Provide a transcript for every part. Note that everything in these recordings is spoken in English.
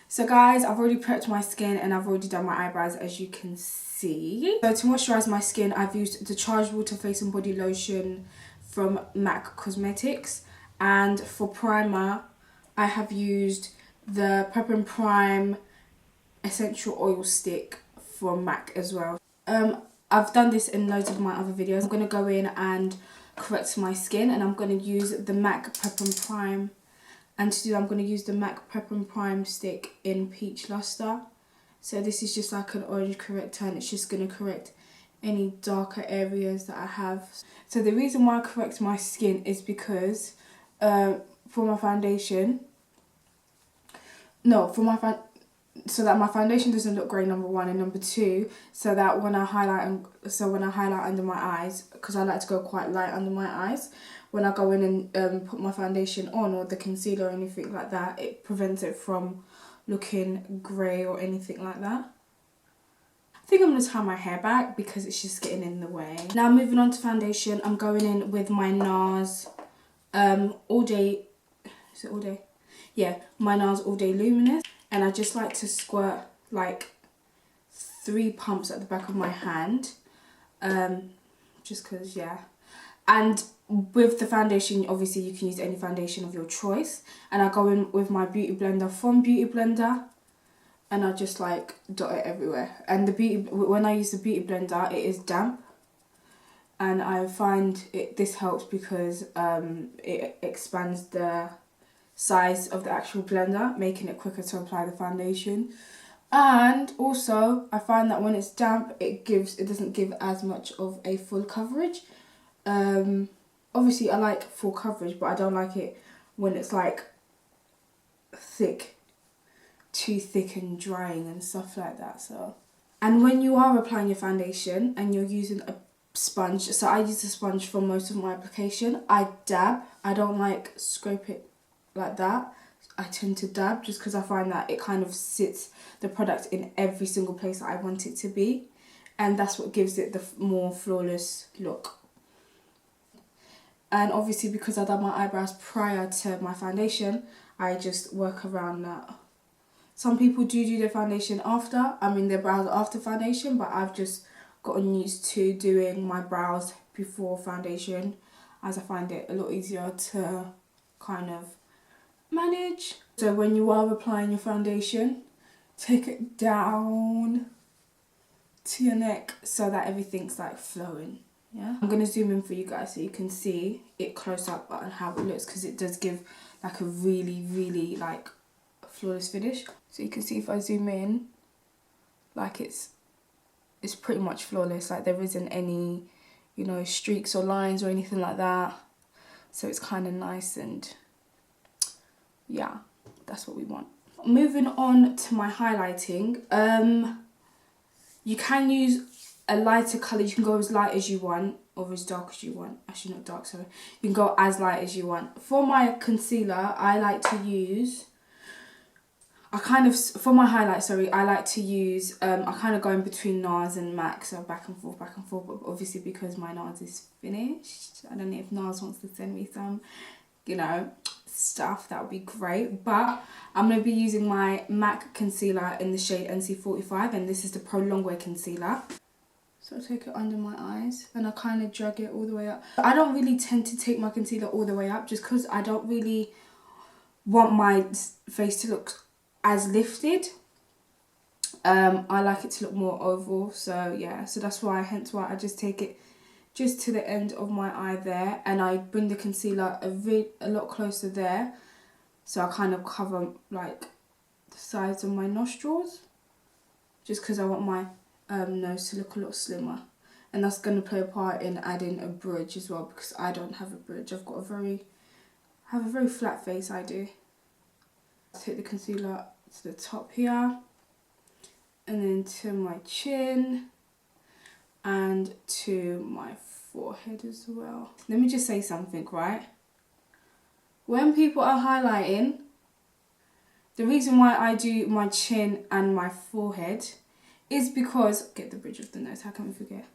So guys, I've already prepped my skin and I've already done my eyebrows, as you can see. So to moisturise my skin, I've used the Charged Water Face and Body Lotion from MAC Cosmetics. And for primer, I have used the Prep and Prime Essential Oil Stick from MAC as well. I've done this in loads of my other videos. I'm going to go in and correct my skin, and I'm going to use the MAC Prep and Prime. And to do that, I'm going to use the MAC Prep and Prime stick in Peach Lustre. So this is just like an orange corrector, and it's just going to correct any darker areas that I have. So the reason why I correct my skin is because for my foundation, so that my foundation doesn't look grey, number one, and number two, so that when I highlight under my eyes, because I like to go quite light under my eyes, when I go in and put my foundation on, or the concealer or anything like that, it prevents it from looking grey or anything like that. I think I'm going to tie my hair back because it's just getting in the way. Now moving on to foundation, I'm going in with my Nars All Day, is it All Day? Yeah, my Nars All Day Luminous. And I just like to squirt like 3 pumps at the back of my hand, just because, yeah. And with the foundation, obviously you can use any foundation of your choice. And I go in with my Beauty Blender from Beauty Blender, and I just like dot it everywhere. And when I use the Beauty Blender, it is damp, and I find this helps because it expands the size of the actual blender, making it quicker to apply the foundation. And also I find that when it's damp, it doesn't give as much of a full coverage. Obviously I like full coverage, but I don't like it when it's like thick, too thick and drying and stuff like that. So, and when you are applying your foundation and you're using a sponge, so I use a sponge for most of my application, I dab. I don't like scrape it like that. I tend to dab just because I find that it kind of sits the product in every single place that I want it to be, and that's what gives it the more flawless look. And obviously because I done my eyebrows prior to my foundation, I just work around that. Some people do their foundation after, their brows after foundation, but I've just gotten used to doing my brows before foundation, as I find it a lot easier to kind of manage. So when you are applying your foundation, take it down to your neck so that everything's like flowing. Yeah, I'm going to zoom in for you guys so you can see it close up and how it looks, because it does give like a really like flawless finish. So you can see if I zoom in, like it's pretty much flawless. Like there isn't any, you know, streaks or lines or anything like that. So it's kind of nice, and yeah, that's what we want. Moving on to my highlighting, you can use a lighter colour. You can go as light as you want or as dark as you want. Actually not dark, sorry. You can go as light as you want. For my concealer, I like to use, for my highlight, sorry, I like to use, I kind of go in between NARS and MAC, so back and forth, but obviously because my NARS is finished, I don't know if NARS wants to send me some, you know, stuff, that would be great. But I'm going to be using my MAC concealer in the shade NC45, and this is the Prolong concealer. So I take it under my eyes and I kind of drag it all the way up. I don't really tend to take my concealer all the way up just because I don't really want my face to look as lifted. I like it to look more oval, so yeah, so that's why, hence why I just take it just to the end of my eye there, and I bring the concealer a lot closer there, so I kind of cover like the sides of my nostrils, just because I want my nose to look a lot slimmer. And that's going to play a part in adding a bridge as well, because I don't have a bridge. I've got a very flat face, I do. Take the concealer to the top here, and then to my chin and to my forehead as well. Let me just say something, right? When people are highlighting, the reason why I do my chin and my forehead is because, get the bridge of the nose, how can we forget?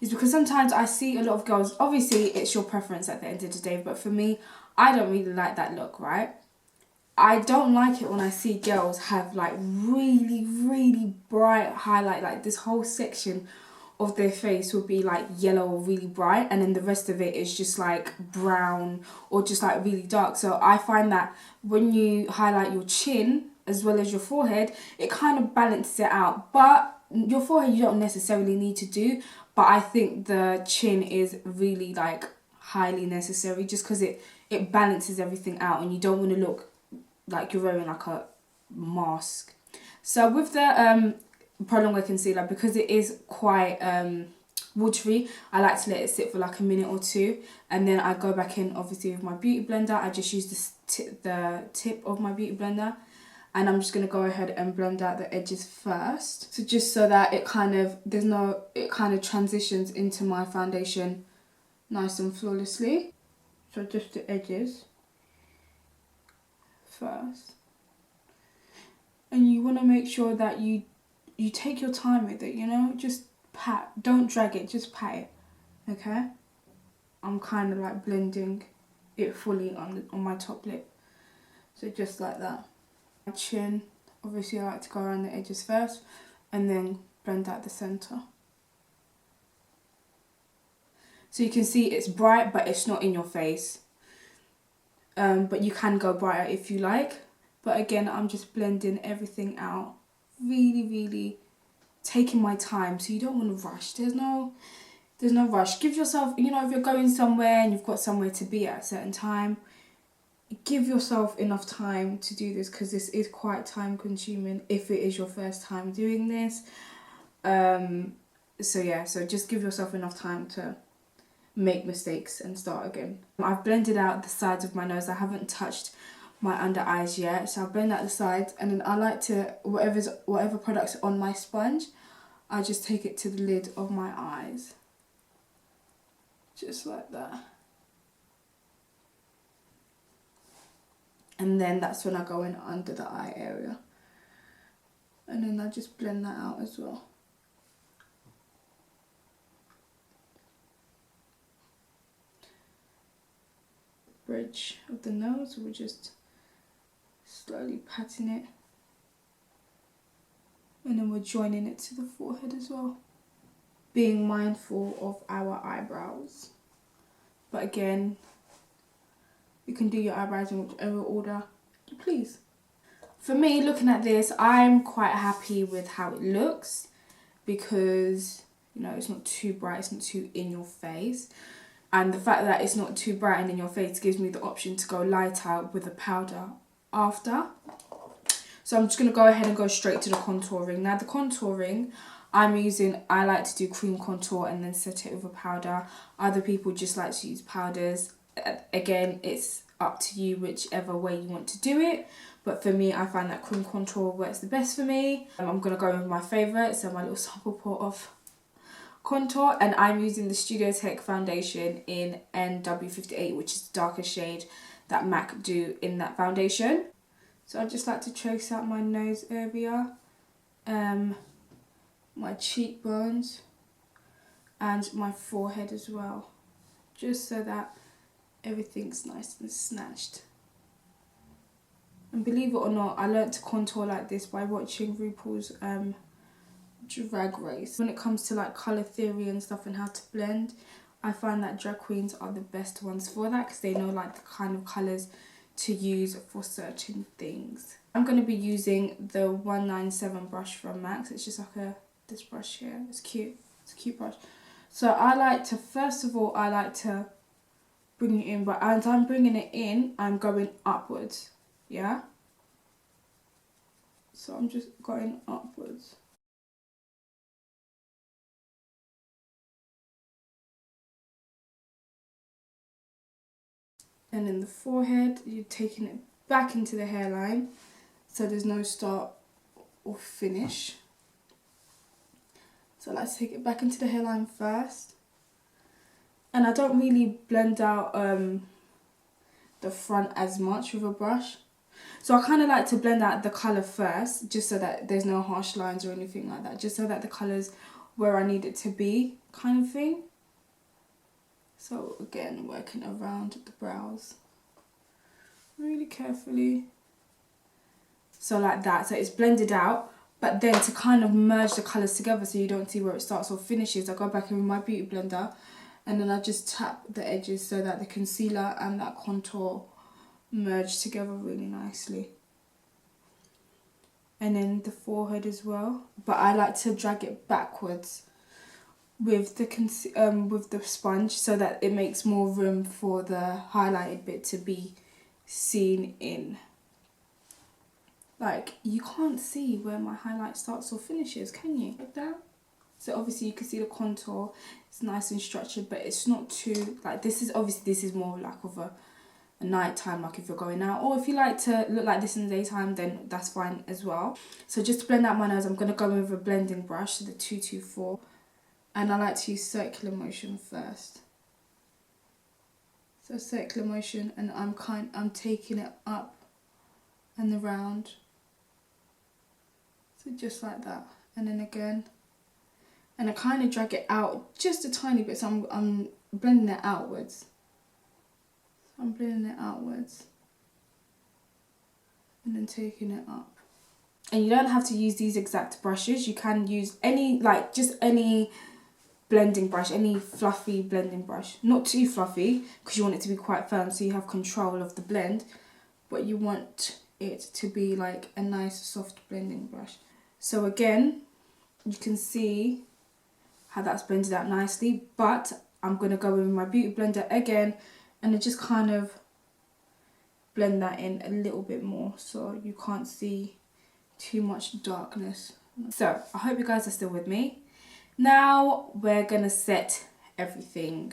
Is because sometimes I see a lot of girls, obviously it's your preference at the end of the day, but for me, I don't really like that look, right? I don't like it when I see girls have like really bright highlight, like this whole section of their face will be like yellow or really bright, and then the rest of it is just like brown or just like really dark. So I find that when you highlight your chin as well as your forehead, it kind of balances it out. But your forehead you don't necessarily need to do, but I think the chin is really like highly necessary, just because it balances everything out and you don't want to look like you're wearing like a mask. So with the prolong concealer, because it is quite watery, I like to let it sit for like a minute or two, and then I go back in obviously with my beauty blender. I just use the tip of my beauty blender, and I'm just going to go ahead and blend out the edges first. So just so that it kind of transitions into my foundation nice and flawlessly. So just the edges first. And you want to make sure that you take your time with it, you know, just pat, don't drag it, just pat it, okay? I'm kind of like blending it fully on my top lip, so just like that. My chin, obviously I like to go around the edges first and then blend out the centre. So you can see it's bright, but it's not in your face. But you can go brighter if you like. But again, I'm just blending everything out, really taking my time. So you don't want to rush. There's no rush. Give yourself, you know, if you're going somewhere and you've got somewhere to be at a certain time, give yourself enough time to do this, because this is quite time consuming if it is your first time doing this. So yeah, so just give yourself enough time to make mistakes and start again. I've blended out the sides of my nose. I haven't touched my under eyes yet, so I'll blend out the sides, and then I like to, whatever product's on my sponge, I just take it to the lid of my eyes, just like that. And then that's when I go in under the eye area, and then I just blend that out as well. Bridge of the nose, we're just slowly patting it, and then we're joining it to the forehead as well, being mindful of our eyebrows. But again, you can do your eyebrows in whichever order you please. For me, looking at this, I'm quite happy with how it looks, because, you know, it's not too bright, it's not too in your face. And the fact that it's not too bright and in your face gives me the option to go lighter with a powder after. So I'm just going to go ahead and go straight to the contouring. Now the contouring, I like to do cream contour and then set it with a powder. Other people just like to use powders. Again, it's up to you whichever way you want to do it. But for me, I find that cream contour works the best for me. I'm going to go with my favourite, so my little sample pot of contour, and I'm using the Studiofix foundation in NW58, which is the darkest shade that MAC do in that foundation. So I just like to trace out my nose area, my cheekbones, and my forehead as well, just so that everything's nice and snatched. And believe it or not, I learnt to contour like this by watching RuPaul's Drag Race. When it comes to like colour theory and stuff and how to blend, I find that drag queens are the best ones for that, because they know like the kind of colours to use for certain things. I'm going to be using the 197 brush from MAC. It's just like this brush here. It's cute. It's a cute brush. So I like to, first of all, I like to bring it in, but as I'm bringing it in, I'm going upwards, yeah? So I'm just going upwards. And in the forehead, you're taking it back into the hairline, so there's no start or finish. So let's take it back into the hairline first. And I don't really blend out the front as much with a brush. So I kind of like to blend out the colour first, just so that there's no harsh lines or anything like that. Just so that the colour's where I need it to be, kind of thing. So again, working around the brows really carefully. So like that, so it's blended out. But then to kind of merge the colours together so you don't see where it starts or finishes, I go back in with my beauty blender and then I just tap the edges so that the concealer and that contour merge together really nicely. And then the forehead as well. But I like to drag it backwards with the sponge so that it makes more room for the highlighted bit to be seen in. Like, you can't see where my highlight starts or finishes, can you? Like that. So obviously you can see the contour. It's nice and structured, but it's not too, like, this is more like of a nighttime, like if you're going out, or if you like to look like this in the daytime, then that's fine as well. So just to blend out my nose, I'm going to go in with a blending brush, so the 224, and I like to use circular motion first. So circular motion, and I'm taking it up and around, so just like that, and then again, and I kind of drag it out just a tiny bit, so I'm blending it outwards. I'm blending it outwards and then taking it up. And you don't have to use these exact brushes. You can use any, like, just any blending brush, any fluffy blending brush. Not too fluffy because you want it to be quite firm so you have control of the blend, but you want it to be like a nice soft blending brush. So again, you can see how that's blended out nicely, but I'm going to go in with my beauty blender again and then just kind of blend that in a little bit more so you can't see too much darkness. So I hope you guys are still with me. Now we're going to set everything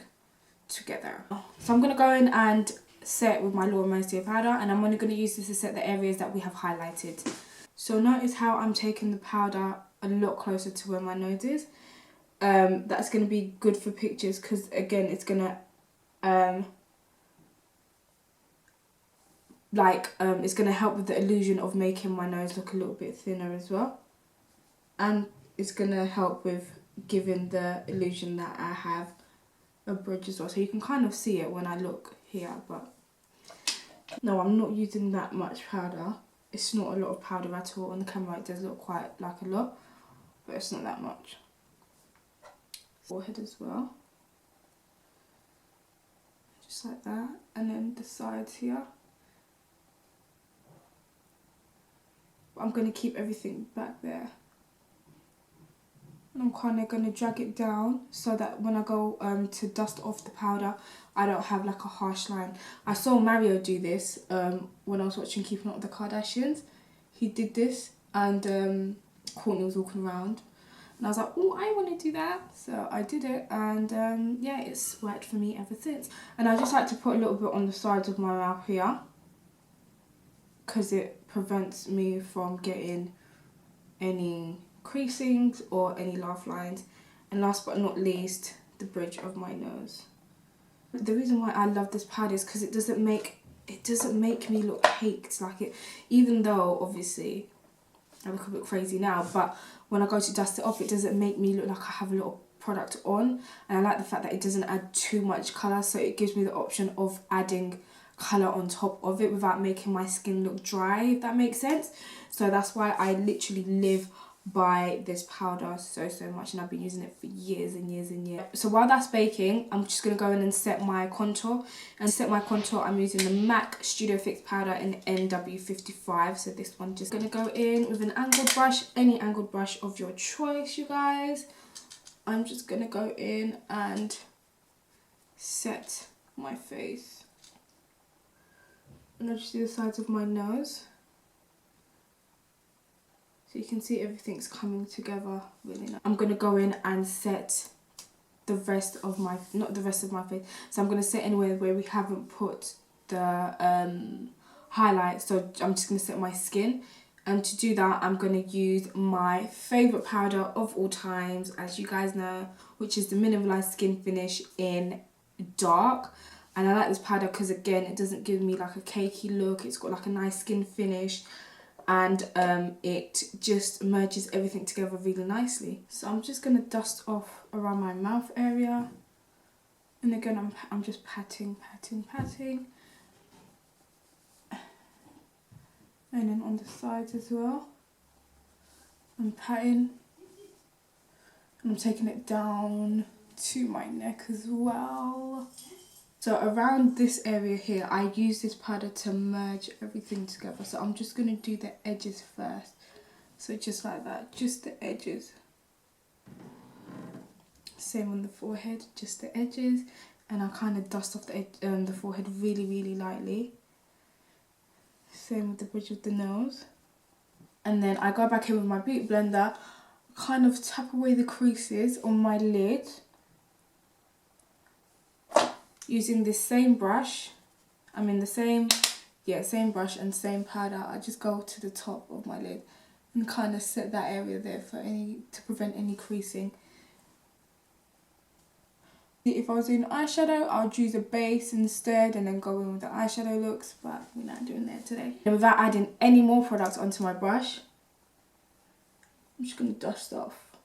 together. So I'm going to go in and set with my Mercier powder, and I'm only going to use this to set the areas that we have highlighted. So notice how I'm taking the powder a lot closer to where my nose is. That's going to be good for pictures because again it's going to it's going to help with the illusion of making my nose look a little bit thinner as well, and it's going to help with giving the illusion that I have a bridge as well, so you can kind of see it when I look here. But no, I'm not using that much powder. It's not a lot of powder at all. On the camera it does look quite like a lot, but it's not that much. Forehead as well, just like that, and then the sides here. I'm going to keep everything back there. And I'm kind of going to drag it down so that when I go to dust off the powder, I don't have like a harsh line. I saw Mario do this when I was watching Keeping Up with the Kardashians. He did this and Courtney was walking around. And I was like, oh, I want to do that. So I did it and yeah, it's worked for me ever since. And I just like to put a little bit on the sides of my mouth here, because it prevents me from getting any creasings or any laugh lines. And last but not least, the bridge of my nose. The reason why I love this powder is because it doesn't make me look caked. Like, it, even though obviously I look a bit crazy now, but when I go to dust it off, it doesn't make me look like I have a lot of product on. And I like the fact that it doesn't add too much colour, so it gives me the option of adding colour on top of it without making my skin look dry, if that makes sense. So that's why I literally live by this powder so much, and I've been using it for years and years and years. So while that's baking, I'm just going to go in and set my contour. And to set my contour, I'm using the MAC Studiofix powder in NW55. So this one, just going to go in with an angled brush, any angled brush of your choice, you guys. I'm just going to go in and set my face. And I'll just do the sides of my nose. So you can see everything's coming together really nice. I'm going to go in and set the rest of my, not the rest of my face. So I'm going to set anywhere where we haven't put the highlight. So I'm just going to set my skin. And to do that, I'm going to use my favourite powder of all times, as you guys know, which is the Mineralised Skin Finish in Dark. And I like this powder because, again, it doesn't give me like a cakey look. It's got like a nice skin finish. And it just merges everything together really nicely. So I'm just going to dust off around my mouth area. And again, I'm just patting. And then on the sides as well. I'm patting. And I'm taking it down to my neck as well. So around this area here, I use this powder to merge everything together. So I'm just going to do the edges first. So just like that, just the edges. Same on the forehead, just the edges. And I kind of dust off the forehead really, really lightly. Same with the bridge of the nose. And then I go back in with my beauty blender, kind of tap away the creases on my lid. Using this same brush, same brush and same powder. I just go to the top of my lid and kind of set that area there to prevent any creasing. If I was doing eyeshadow, I would use a base instead and then go in with the eyeshadow looks, but we're not doing that today. And without adding any more products onto my brush, I'm just going to dust off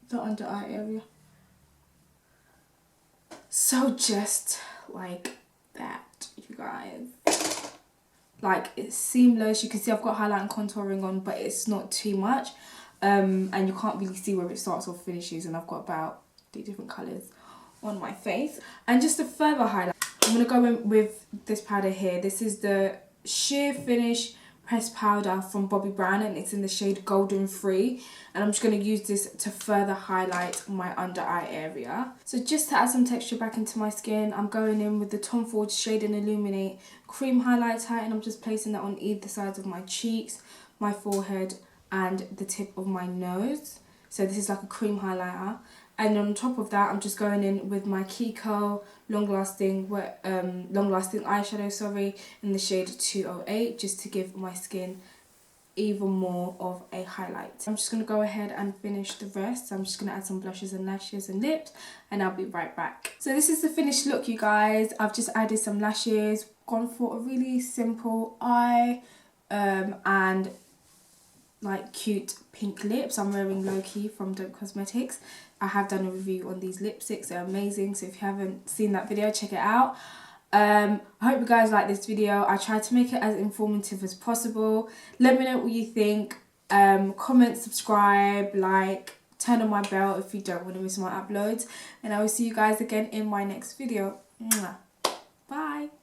the under eye area. So just like that, you guys. Like, it's seamless. You can see I've got highlight and contouring on, but it's not too much. And you can't really see where it starts or finishes, and I've got about 3 different colours on my face. And just to further highlight, I'm going to go in with this powder here. This is the Sheer Finish Pressed Powder from Bobbi Brown, and it's in the shade Golden Free. And I'm just going to use this to further highlight my under eye area. So just to add some texture back into my skin, I'm going in with the Tom Ford Shade and Illuminate Cream Highlighter, and I'm just placing that on either sides of my cheeks, my forehead, and the tip of my nose. So this is like a cream highlighter. And on top of that, I'm just going in with my Kiko long-lasting eyeshadow, in the shade 208, just to give my skin even more of a highlight. I'm just going to go ahead and finish the rest. So I'm just going to add some blushes and lashes and lips, and I'll be right back. So this is the finished look, you guys. I've just added some lashes, gone for a really simple eye, and like cute pink lips. I'm wearing Low Key from Cosmetix. I have done a review on these lipsticks, they're amazing, so if you haven't seen that video, check it out. I hope you guys like this video. I tried to make it as informative as possible. Let me know what you think. Comment, subscribe, like, turn on my bell if you don't want to miss my uploads, and I will see you guys again in my next video. Bye.